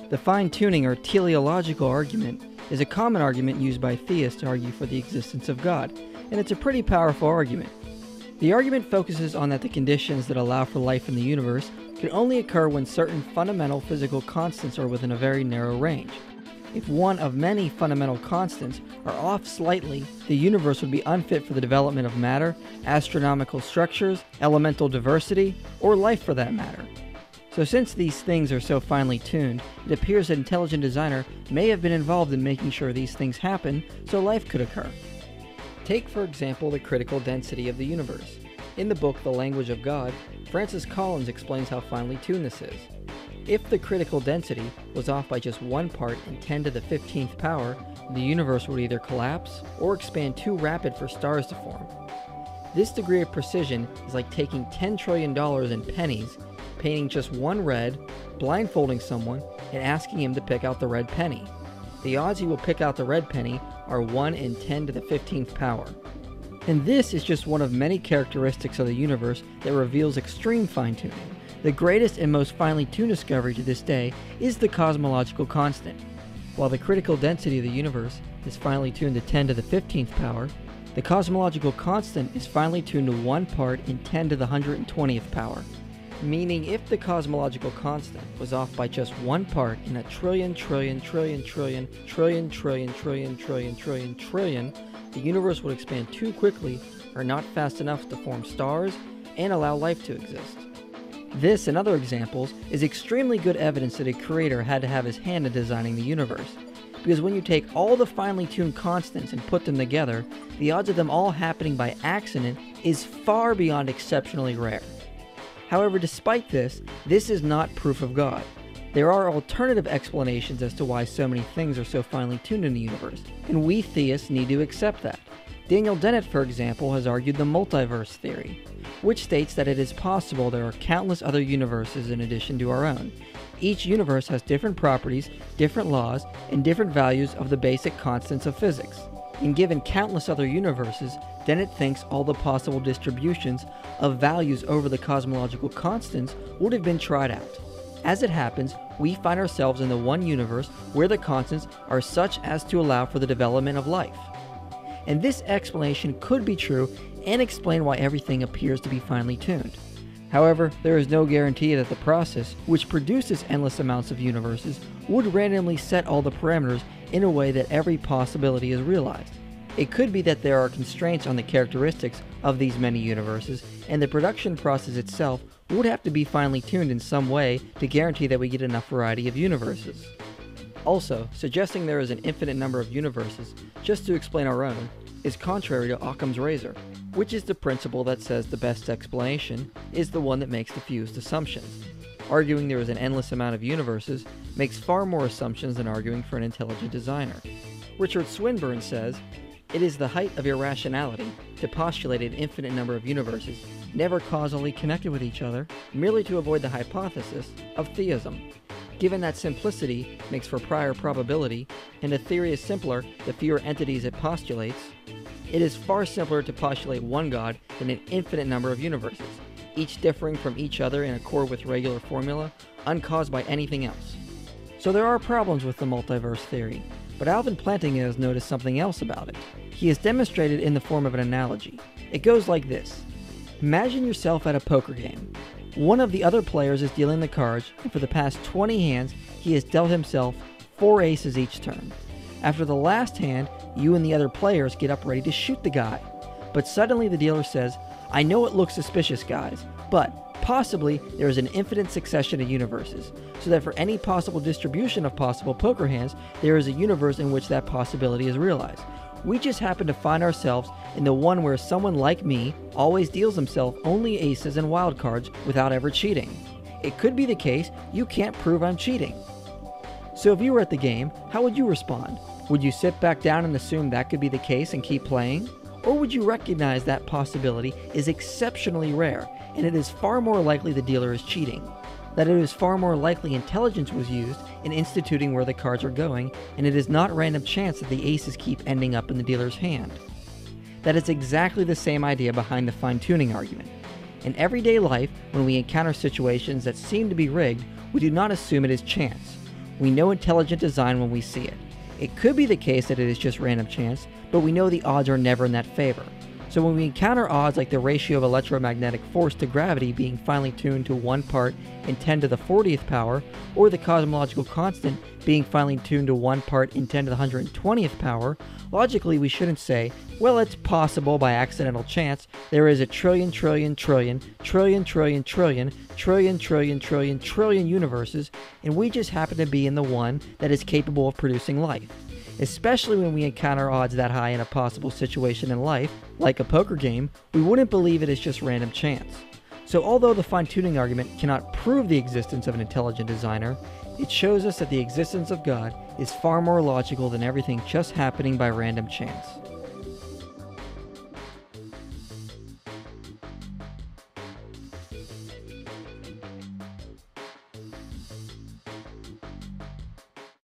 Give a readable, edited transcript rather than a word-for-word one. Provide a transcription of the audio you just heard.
The fine-tuning or teleological argument is a common argument used by theists to argue for the existence of God, and it's a pretty powerful argument. The argument focuses on that the conditions that allow for life in the universe can only occur when certain fundamental physical constants are within a very narrow range. If one of many fundamental constants are off slightly, the universe would be unfit for the development of matter, astronomical structures, elemental diversity, or life for that matter. So since these things are so finely tuned, it appears an intelligent designer may have been involved in making sure these things happen so life could occur. Take, for example, the critical density of the universe. In the book The Language of God, Francis Collins explains how finely tuned this is. If the critical density was off by just 1 part in 10 to the 15th power, the universe would either collapse or expand too rapid for stars to form. This degree of precision is like taking $10 trillion in pennies, painting just one red, blindfolding someone, and asking him to pick out the red penny. The odds he will pick out the red penny are 1 in 10 to the 15th power. And this is just one of many characteristics of the universe that reveals extreme fine-tuning. The greatest and most finely tuned discovery to this day is the cosmological constant. While the critical density of the universe is finely tuned to 10 to the 15th power, the cosmological constant is finely tuned to 1 part in 10 to the 120th power. Meaning if the cosmological constant was off by just 1 part in a trillion, the universe would expand too quickly or not fast enough to form stars and allow life to exist. This and other examples is extremely good evidence that a creator had to have his hand in designing the universe, because when you take all the finely tuned constants and put them together, the odds of them all happening by accident is far beyond exceptionally rare. However, despite this, this is not proof of God. There are alternative explanations as to why so many things are so finely tuned in the universe, and we theists need to accept that. Daniel Dennett, for example, has argued the multiverse theory, which states that it is possible there are countless other universes in addition to our own. Each universe has different properties, different laws, and different values of the basic constants of physics. And given countless other universes, Dennett thinks all the possible distributions of values over the cosmological constants would have been tried out. As it happens, we find ourselves in the one universe where the constants are such as to allow for the development of life. And this explanation could be true and explain why everything appears to be finely tuned. However, there is no guarantee that the process, which produces endless amounts of universes, would randomly set all the parameters in a way that every possibility is realized. It could be that there are constraints on the characteristics of these many universes, and the production process itself would have to be finely tuned in some way to guarantee that we get enough variety of universes. Also, suggesting there is an infinite number of universes just to explain our own is contrary to Occam's razor, which is the principle that says the best explanation is the one that makes the fewest assumptions. Arguing there is an endless amount of universes makes far more assumptions than arguing for an intelligent designer. Richard Swinburne says, "It is the height of irrationality to postulate an infinite number of universes, never causally connected with each other, merely to avoid the hypothesis of theism. Given that simplicity makes for prior probability, and a theory is simpler the fewer entities it postulates, it is far simpler to postulate one God than an infinite number of universes, each differing from each other in accord with regular formula, uncaused by anything else." So there are problems with the multiverse theory, but Alvin Plantinga has noticed something else about it. He has demonstrated in the form of an analogy. It goes like this. Imagine yourself at a poker game. One of the other players is dealing the cards, and for the past 20 hands, he has dealt himself 4 aces each turn. After the last hand, you and the other players get up ready to shoot the guy. But suddenly the dealer says, "I know it looks suspicious, guys, but possibly there is an infinite succession of universes, so that for any possible distribution of possible poker hands, there is a universe in which that possibility is realized. We just happen to find ourselves in the one where someone like me always deals himself only aces and wild cards without ever cheating. It could be the case you can't prove I'm cheating." So if you were at the game, how would you respond? Would you sit back down and assume that could be the case and keep playing? Or would you recognize that possibility is exceptionally rare, and it is far more likely the dealer is cheating? That it is far more likely intelligence was used in instituting where the cards are going, and it is not random chance that the aces keep ending up in the dealer's hand? That is exactly the same idea behind the fine-tuning argument. In everyday life, when we encounter situations that seem to be rigged, we do not assume it is chance. We know intelligent design when we see it. It could be the case that it is just random chance, but we know the odds are never in that favor. So when we encounter odds like the ratio of electromagnetic force to gravity being finely tuned to 1 part in 10 to the 40th power, or the cosmological constant being finely tuned to 1 part in 10 to the 120th power, logically we shouldn't say, well, it's possible by accidental chance there is a trillion universes, and we just happen to be in the one that is capable of producing life. Especially when we encounter odds that high in a possible situation in life, like a poker game, we wouldn't believe it is just random chance. So although the fine-tuning argument cannot prove the existence of an intelligent designer, it shows us that the existence of God is far more logical than everything just happening by random chance.